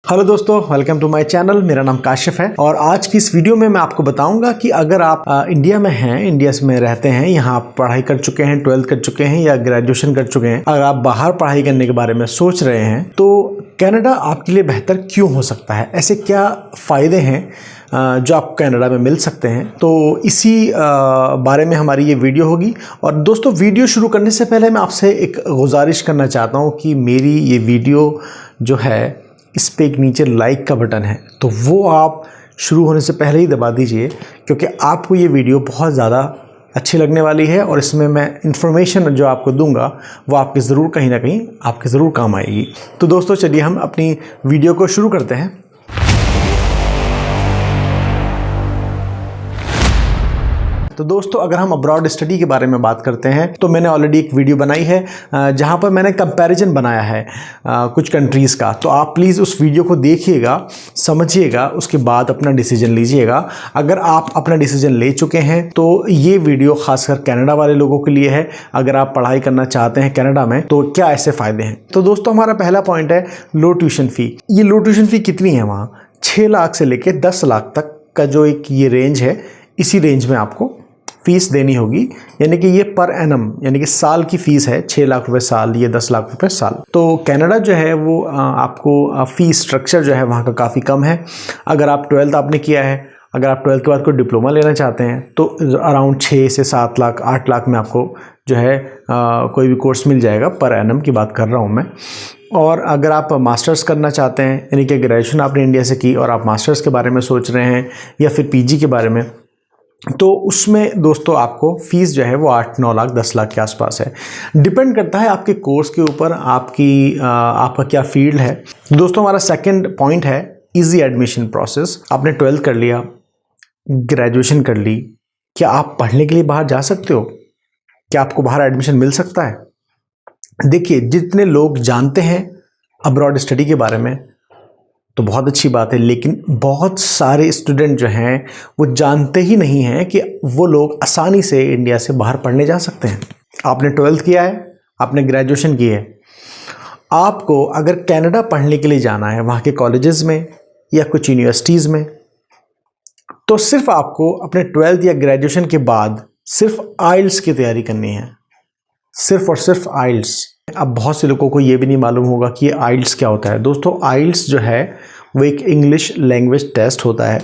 Hello दोस्तों, welcome to my channel. मेरा नाम काशिफ है और आज की इस वीडियो में मैं आपको बताऊंगा कि अगर आप इंडिया में हैं, इंडिया में रहते हैं, यहाँ आप पढ़ाई कर चुके हैं, 12th कर चुके हैं या ग्रेजुएशन कर चुके हैं, अगर आप बाहर पढ़ाई करने के बारे में सोच रहे हैं तो कनाडा आपके लिए बेहतर क्यों हो सकता है। ऐसे क्या फ़ायदे हैं जो आप कनाडा में मिल सकते हैं। तो इसी बारे में हमारी ये वीडियो होगी। और दोस्तों, वीडियो शुरू करने से पहले मैं आपसे एक गुजारिश करना चाहता हूँ कि मेरी ये वीडियो जो है इस पे एक नीचे लाइक का बटन है, तो वो आप शुरू होने से पहले ही दबा दीजिए, क्योंकि आपको ये वीडियो बहुत ज़्यादा अच्छी लगने वाली है और इसमें मैं इन्फॉर्मेशन जो आपको दूंगा वो आपके ज़रूर कहीं ना कहीं आपके ज़रूर काम आएगी। तो दोस्तों, चलिए हम अपनी वीडियो को शुरू करते हैं। तो दोस्तों, अगर हम अब्रॉड स्टडी के बारे में बात करते हैं तो मैंने ऑलरेडी एक वीडियो बनाई है जहां पर मैंने कंपैरिजन बनाया है कुछ कंट्रीज़ का। तो आप प्लीज़ उस वीडियो को देखिएगा, समझिएगा, उसके बाद अपना डिसीजन लीजिएगा। अगर आप अपना डिसीजन ले चुके हैं तो ये वीडियो खासकर कनाडा वाले लोगों के लिए है। अगर आप पढ़ाई करना चाहते हैं कनाडा में तो क्या ऐसे फ़ायदे हैं। तो दोस्तों, हमारा पहला पॉइंट है लो ट्यूशन फ़ी। ये लो ट्यूशन फ़ी कितनी है वहाँ? 6 लाख से लेकर 10 लाख तक का जो एक ये रेंज है, इसी रेंज में आपको फीस देनी होगी। यानी कि ये पर एनम यानी कि साल की फ़ीस है। 6 लाख रुपए साल, ये 10 लाख रुपए साल। तो कनाडा जो है वो आपको फ़ीस स्ट्रक्चर जो है वहाँ का काफ़ी कम है। अगर आप 12th आपने किया है, अगर आप 12th के बाद कोई डिप्लोमा लेना चाहते हैं तो अराउंड 6 से 7 लाख 8 लाख में आपको जो है कोई भी कोर्स मिल जाएगा। पर एनम की बात कर रहा हूँ मैं। और अगर आप मास्टर्स करना चाहते हैं, यानी कि ग्रेजुएशन आपने इंडिया से की और आप मास्टर्स के बारे में सोच रहे हैं या फिर पीजी के बारे में, तो उसमें दोस्तों आपको फ़ीस जो है वो 8-9 लाख 10 लाख के आसपास है। डिपेंड करता है आपके कोर्स के ऊपर, आपका क्या फील्ड है। दोस्तों, हमारा सेकंड पॉइंट है इजी एडमिशन प्रोसेस। आपने 12th कर लिया, ग्रेजुएशन कर ली, क्या आप पढ़ने के लिए बाहर जा सकते हो? क्या आपको बाहर एडमिशन मिल सकता है? देखिए, जितने लोग जानते हैं अब्रॉड स्टडी के बारे में तो बहुत अच्छी बात है, लेकिन बहुत सारे स्टूडेंट जो हैं वो जानते ही नहीं हैं कि वो लोग आसानी से इंडिया से बाहर पढ़ने जा सकते हैं। आपने 12th किया है, आपने ग्रेजुएशन की है, आपको अगर कनाडा पढ़ने के लिए जाना है वहाँ के कॉलेजेस में या कुछ यूनिवर्सिटीज़ में, तो सिर्फ आपको अपने 12th या ग्रेजुएशन के बाद सिर्फ आइल्स की तैयारी करनी है, सिर्फ और सिर्फ आइल्स। अब बहुत से लोगों को ये भी नहीं मालूम होगा कि ये आइल्स क्या होता है। दोस्तों, आइल्स जो है वो एक इंग्लिश लैंग्वेज टेस्ट होता है,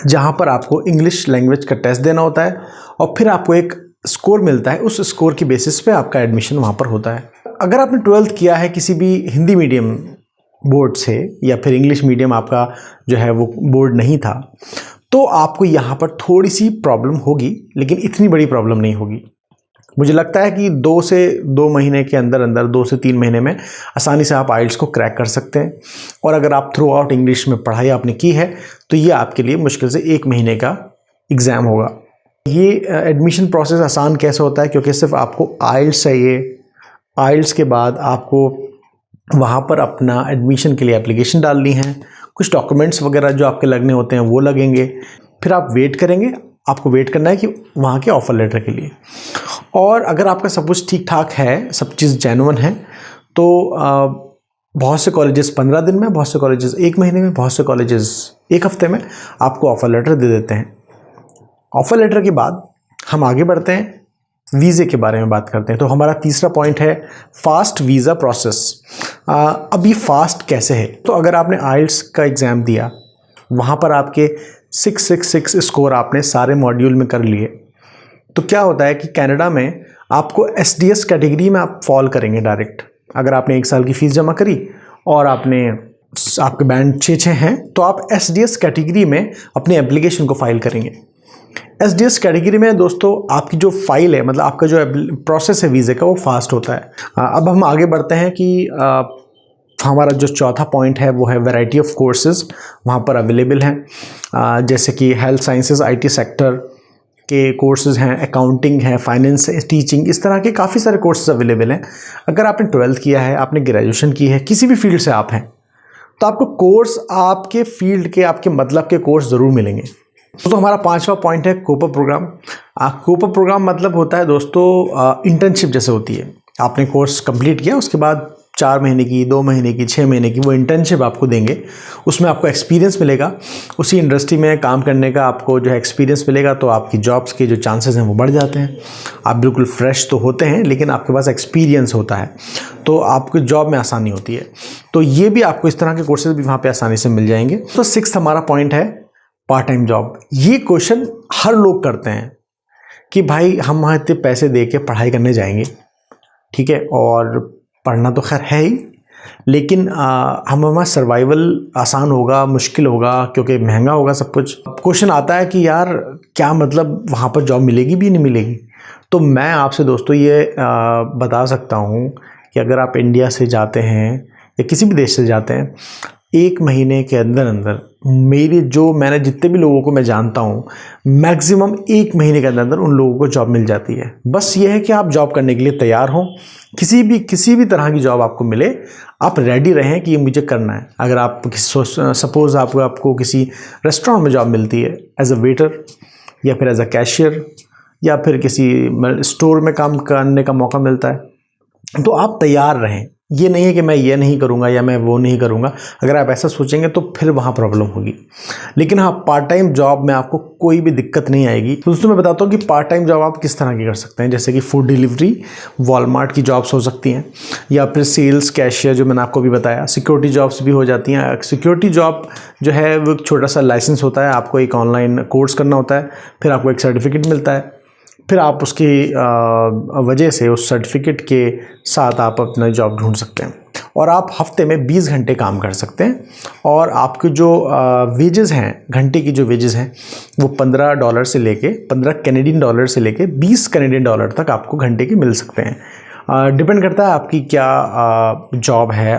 जहाँ पर आपको इंग्लिश लैंग्वेज का टेस्ट देना होता है और फिर आपको एक स्कोर मिलता है। उस स्कोर की बेसिस पे आपका एडमिशन वहाँ पर होता है। अगर आपने 12th किया है किसी भी हिंदी मीडियम बोर्ड से या फिर इंग्लिश मीडियम आपका जो है वो बोर्ड नहीं था, तो आपको यहाँ पर थोड़ी सी प्रॉब्लम होगी, लेकिन इतनी बड़ी प्रॉब्लम नहीं होगी। मुझे लगता है कि 2 से 2 महीने के अंदर 2 से 3 महीने में आसानी से आप आइल्स को क्रैक कर सकते हैं। और अगर आप थ्रू आउट इंग्लिश में पढ़ाई आपने की है तो ये आपके लिए मुश्किल से 1 महीने का एग्ज़ाम होगा। ये एडमिशन प्रोसेस आसान कैसे होता है? क्योंकि सिर्फ आपको आइल्स चाहिए। आइल्स के बाद आपको वहाँ पर अपना एडमिशन के लिए एप्लीकेशन डालनी है, कुछ डॉक्यूमेंट्स वगैरह जो आपके लगने होते हैं वो लगेंगे, फिर आप वेट करेंगे। आपको वेट करना है कि वहाँ के ऑफ़र लेटर के लिए। और अगर आपका सब कुछ ठीक ठाक है, सब चीज़ जेन्युइन है, तो बहुत से कॉलेजेस 15 दिन में, बहुत से कॉलेजेस 1 महीने में, बहुत से कॉलेजेस 1 हफ्ते में आपको ऑफ़र लेटर दे देते हैं। ऑफ़र लेटर के बाद हम आगे बढ़ते हैं, वीज़े के बारे में बात करते हैं। तो हमारा तीसरा पॉइंट है फ़ास्ट वीज़ा प्रोसेस। अब ये फ़ास्ट कैसे है? तो अगर आपने आइल्स का एग्ज़ाम दिया, वहाँ पर आपके 666 स्कोर आपने सारे मॉड्यूल में कर लिए, तो क्या होता है कि कनाडा में आपको एसडीएस कैटेगरी में आप फॉल करेंगे डायरेक्ट। अगर आपने 1 साल की फ़ीस जमा करी और आपके बैंड 6 हैं, तो आप एसडीएस कैटेगरी में अपनी एप्लीकेशन को फाइल करेंगे। एसडीएस कैटेगरी में दोस्तों आपकी जो फाइल है, मतलब आपका जो प्रोसेस है वीज़े का, वो फास्ट होता है। अब हम आगे बढ़ते हैं कि हमारा जो चौथा पॉइंट है वो है वैरायटी ऑफ कोर्सेज़ वहाँ पर अवेलेबल हैं। जैसे कि हेल्थ साइंसेज, आईटी सेक्टर के कोर्सेज़ हैं, अकाउंटिंग है, फाइनेंस, टीचिंग, इस तरह के काफ़ी सारे कोर्सेज़ अवेलेबल हैं। अगर आपने 12th किया है, आपने ग्रेजुएशन की है, किसी भी फील्ड से आप हैं, तो आपको कोर्स आपके फील्ड के, आपके मतलब के कोर्स ज़रूर मिलेंगे। तो हमारा 5वां पॉइंट है कूपर प्रोग्राम। कूपर प्रोग्राम मतलब होता है दोस्तों इंटर्नशिप जैसे होती है। आपने कोर्स कंप्लीट किया, उसके बाद 4 महीने की, 2 महीने की, 6 महीने की वो इंटर्नशिप आपको देंगे। उसमें आपको एक्सपीरियंस मिलेगा, उसी इंडस्ट्री में काम करने का आपको जो है एक्सपीरियंस मिलेगा, तो आपकी जॉब्स के जो चांसेस हैं वो बढ़ जाते हैं। आप बिल्कुल फ्रेश तो होते हैं लेकिन आपके पास एक्सपीरियंस होता है, तो आपको जॉब में आसानी होती है। तो ये भी आपको इस तरह के कोर्सेज भी वहाँ पर आसानी से मिल जाएंगे। तो 6th हमारा पॉइंट है पार्ट टाइम जॉब। ये क्वेश्चन हर लोग करते हैं कि भाई हम वहाँ इतने पैसे दे के पढ़ाई करने जाएंगे, ठीक है, और पढ़ना तो खैर है ही, लेकिन हमारा सर्वाइवल आसान होगा, मुश्किल होगा, क्योंकि महंगा होगा सब कुछ। क्वेश्चन आता है कि यार क्या मतलब वहाँ पर जॉब मिलेगी भी नहीं मिलेगी। तो मैं आपसे दोस्तों ये बता सकता हूँ कि अगर आप इंडिया से जाते हैं या किसी भी देश से जाते हैं, 1 महीने के अंदर अंदर मैंने जितने भी लोगों को मैं जानता हूँ, मैक्सिमम 1 महीने के अंदर अंदर उन लोगों को जॉब मिल जाती है। बस ये है कि आप जॉब करने के लिए तैयार हों। किसी भी तरह की जॉब आपको मिले, आप रेडी रहें कि ये मुझे करना है। अगर आप सपोज़ आपको किसी रेस्टोरेंट में जॉब मिलती है एज अ वेटर, या फिर एज अ कैशियर, या फिर किसी स्टोर में काम करने का मौका मिलता है, तो आप तैयार रहें। ये नहीं है कि मैं ये नहीं करूँगा या मैं वो नहीं करूँगा। अगर आप ऐसा सोचेंगे तो फिर वहाँ प्रॉब्लम होगी। लेकिन हाँ, पार्ट टाइम जॉब में आपको कोई भी दिक्कत नहीं आएगी। तो दोस्तों मैं बताता हूँ कि पार्ट टाइम जॉब आप किस तरह की कर सकते हैं। जैसे कि फूड डिलीवरी, वॉलमार्ट की जॉब्स हो सकती हैं, या फिर सेल्स, कैशियर जो मैंने आपको भी बताया। सिक्योरिटी जॉब्स भी हो जाती हैं। सिक्योरिटी जॉब जो है वो एक छोटा सा लाइसेंस होता है, आपको एक ऑनलाइन कोर्स करना होता है, फिर आपको एक सर्टिफिकेट मिलता है, फिर आप उसकी वजह से उस सर्टिफिकेट के साथ आप अपना जॉब ढूंढ सकते हैं, और आप हफ्ते में 20 घंटे काम कर सकते हैं। और आपके जो वेजेस हैं, घंटे की जो वेजेस हैं, वो $15 से लेके 15 कैनेडियन डॉलर से लेके 20 कैनेडियन डॉलर तक आपको घंटे के मिल सकते हैं। डिपेंड करता है आपकी क्या जॉब है,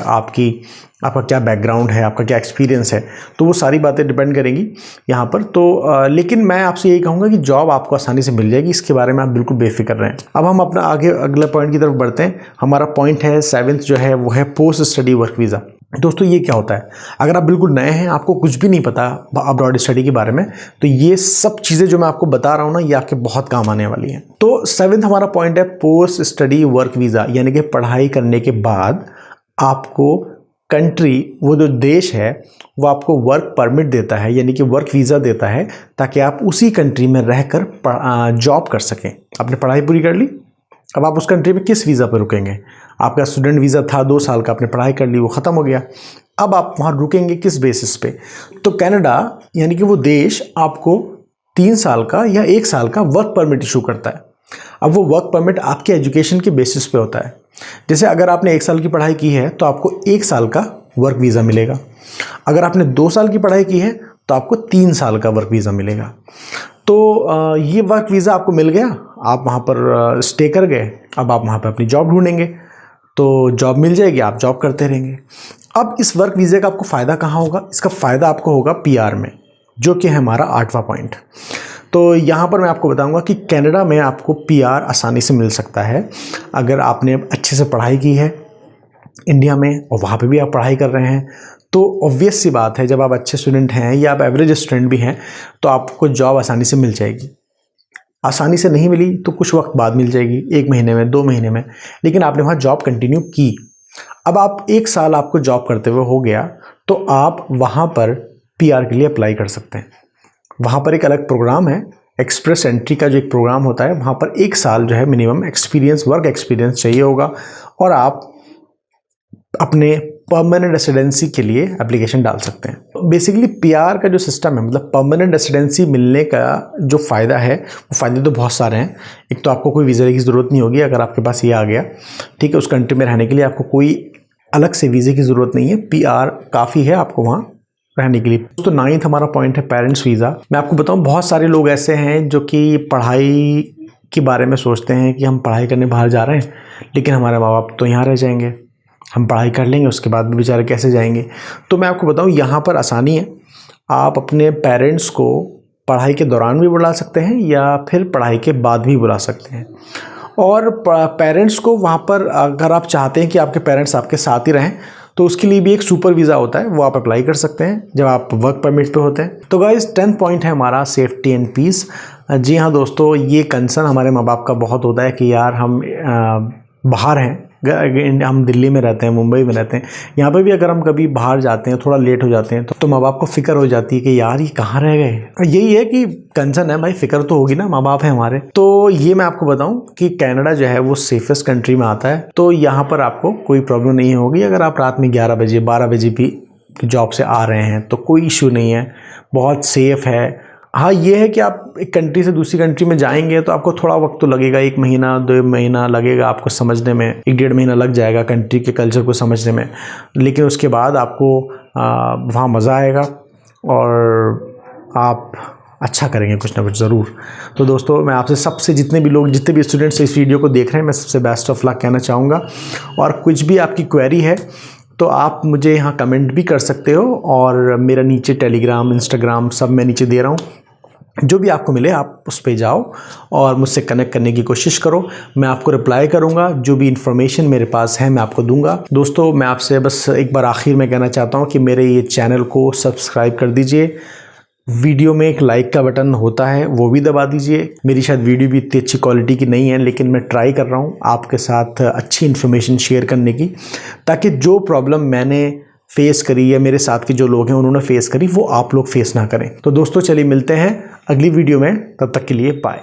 आपका क्या बैकग्राउंड है, आपका क्या एक्सपीरियंस है, तो वो सारी बातें डिपेंड करेंगी यहाँ पर। तो लेकिन मैं आपसे यही कहूँगा कि जॉब आपको आसानी से मिल जाएगी, इसके बारे में आप बिल्कुल बेफिक्र रहें। अब हम अपना अगले पॉइंट की तरफ बढ़ते हैं। हमारा पॉइंट है 7th जो है वो है पोस्ट स्टडी वर्क वीज़ा। दोस्तों ये क्या होता है? अगर आप बिल्कुल नए हैं, आपको कुछ भी नहीं पता अब्रॉड स्टडी के बारे में, तो ये सब चीज़ें जो मैं आपको बता रहा हूँ ना, ये आपके बहुत काम आने वाली हैं। तो 7th हमारा पॉइंट है पोस्ट स्टडी वर्क वीज़ा, यानी कि पढ़ाई करने के बाद आपको कंट्री, वो जो देश है, वो आपको वर्क परमिट देता है, यानी कि वर्क वीज़ा देता है, ताकि आप उसी कंट्री में रहकर जॉब कर सकें। आपने पढ़ाई पूरी कर ली, अब आप उस कंट्री में किस वीज़ा पर रुकेंगे? आपका स्टूडेंट वीज़ा था 2 साल का, आपने पढ़ाई कर ली, वो ख़त्म हो गया। अब आप वहाँ रुकेंगे किस बेसिस पे? तो कनाडा यानी कि वो देश आपको 3 साल का या 1 साल का वर्क परमिट इशू करता है। अब वो वर्क परमिट आपके एजुकेशन के बेसिस पे होता है। जैसे अगर आपने 1 साल की पढ़ाई की है तो आपको 1 साल का वर्क वीज़ा मिलेगा। अगर आपने 2 साल की पढ़ाई की है तो आपको 3 साल का वर्क वीज़ा मिलेगा। तो ये वर्क वीज़ा आपको मिल गया, आप वहाँ पर स्टे कर गए। अब आप वहाँ पर अपनी जॉब ढूंढेंगे, तो जॉब मिल जाएगी, आप जॉब करते रहेंगे। अब इस वर्क वीज़े का आपको फ़ायदा कहाँ होगा? इसका फ़ायदा आपको होगा पीआर में, जो कि है हमारा 8वां पॉइंट। तो यहाँ पर मैं आपको बताऊंगा कि कनाडा में आपको पीआर आसानी से मिल सकता है अगर आपने अच्छे से पढ़ाई की है इंडिया में, और वहाँ पे भी आप पढ़ाई कर रहे हैं। तो ऑब्वियस सी बात है, जब आप अच्छे स्टूडेंट हैं या आप एवरेज स्टूडेंट भी हैं, तो आपको जॉब आसानी से मिल जाएगी। आसानी से नहीं मिली तो कुछ वक्त बाद मिल जाएगी, 1 महीने में, 2 महीने में, लेकिन आपने वहाँ जॉब कंटिन्यू की। अब आप 1 साल आपको जॉब करते हुए हो गया, तो आप वहाँ पर पीआर के लिए अप्लाई कर सकते हैं। वहाँ पर एक अलग प्रोग्राम है, एक्सप्रेस एंट्री का जो एक प्रोग्राम होता है, वहाँ पर 1 साल जो है मिनिमम एक्सपीरियंस, वर्क एक्सपीरियंस चाहिए होगा, और आप अपने परमानेंट रेसिडेंसी के लिए एप्लीकेशन डाल सकते हैं। बेसिकली पीआर का जो सिस्टम है, मतलब परमानेंट रेसिडेंसी मिलने का जो फ़ायदा है, वो फ़ायदे तो बहुत सारे हैं। एक तो आपको कोई वीज़ा की ज़रूरत नहीं होगी अगर आपके पास ये आ गया, ठीक है। उस कंट्री में रहने के लिए आपको कोई अलग से वीज़े की ज़रूरत नहीं है, पीआर काफ़ी है आपको वहाँ रहने के लिए। तो 9th हमारा पॉइंट है पेरेंट्स वीज़ा। मैं आपको बताऊँ, बहुत सारे लोग ऐसे हैं जो कि पढ़ाई के बारे में सोचते हैं कि हम पढ़ाई करने बाहर जा रहे हैं, लेकिन हमारे माँ बाप तो यहाँ रह जाएंगे, हम पढ़ाई कर लेंगे, उसके बाद बेचारे कैसे जाएंगे। तो मैं आपको बताऊं, यहाँ पर आसानी है, आप अपने पेरेंट्स को पढ़ाई के दौरान भी बुला सकते हैं या फिर पढ़ाई के बाद भी बुला सकते हैं। और पेरेंट्स को वहाँ पर अगर आप चाहते हैं कि आपके पेरेंट्स आपके साथ ही रहें, तो उसके लिए भी एक सुपर वीज़ा होता है, वो आप अप्लाई कर सकते हैं जब आप वर्क परमिट पे होते हैं। तो गाइस 10th पॉइंट है हमारा सेफ्टी एंड पीस। जी हाँ दोस्तों, ये कंसर्न हमारे माँ बाप का बहुत होता है कि यार हम बाहर हैं, हम दिल्ली में रहते हैं, मुंबई में रहते हैं, यहाँ पे भी अगर हम कभी बाहर जाते हैं, थोड़ा लेट हो जाते हैं तो माँ बाप को फ़िक्र हो जाती है कि यार ये कहाँ रह गए। यही है कि कंसर्न है भाई, फ़िक्र तो होगी ना, माँ बाप है हमारे। तो ये मैं आपको बताऊँ कि कनाडा जो है वो सेफेस्ट कंट्री में आता है। तो यहाँ पर आपको कोई प्रॉब्लम नहीं होगी। अगर आप रात में 11 बजे 12 बजे भी जॉब से आ रहे हैं तो कोई इशू नहीं है, बहुत सेफ़ है। हाँ, ये है कि आप एक कंट्री से दूसरी कंट्री में जाएंगे तो आपको थोड़ा वक्त तो लगेगा, 1 महीना 2 महीना लगेगा आपको समझने में, 1-1.5 महीना लग जाएगा कंट्री के कल्चर को समझने में। लेकिन उसके बाद आपको वहाँ मज़ा आएगा और आप अच्छा करेंगे कुछ ना कुछ ज़रूर। तो दोस्तों, मैं आपसे सबसे जितने भी स्टूडेंट्स इस वीडियो को देख रहे हैं, मैं सबसे बेस्ट ऑफ लक कहना चाहूँगा। और कुछ भी आपकी क्वेरी है तो आप मुझे यहाँ कमेंट भी कर सकते हो, और मेरा नीचे टेलीग्राम, इंस्टाग्राम सब मैं नीचे दे रहा हूँ। जो भी आपको मिले आप उस पे जाओ और मुझसे कनेक्ट करने की कोशिश करो। मैं आपको रिप्लाई करूँगा, जो भी इन्फॉर्मेशन मेरे पास है मैं आपको दूंगा। दोस्तों, मैं आपसे बस एक बार आखिर में कहना चाहता हूँ कि मेरे ये चैनल को सब्सक्राइब कर दीजिए। वीडियो में एक लाइक का बटन होता है, वो भी दबा दीजिए। मेरी शायद वीडियो भी इतनी अच्छी क्वालिटी की नहीं है, लेकिन मैं ट्राई कर रहा हूँ आपके साथ अच्छी इन्फॉर्मेशन शेयर करने की, ताकि जो प्रॉब्लम मैंने फेस करी या मेरे साथ के जो लोग हैं उन्होंने फेस करी, वो आप लोग फेस ना करें। तो दोस्तों, चलिए मिलते हैं अगली वीडियो में, तब तक के लिए बाय।